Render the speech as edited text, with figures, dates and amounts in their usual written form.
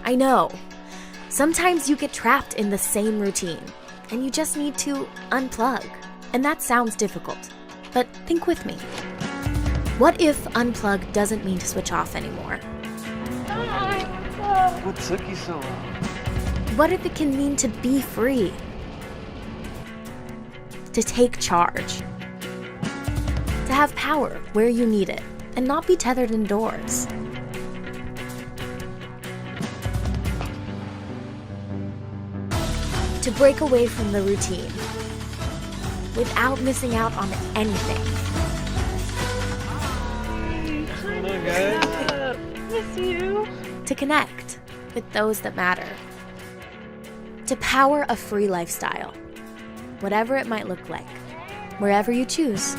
I know. Sometimes you get trapped in the same routine, and you just need to unplug. And that sounds difficult, but think with me. What if unplug doesn't mean to switch off anymore? What took you so long? What if it can mean to be free? To take charge? To have power where you need it and not be tethered indoors? To break away from the routine without missing out on anything. Hello, guys. Miss you. To connect with those that matter. To power a free lifestyle, whatever it might look like, wherever you choose.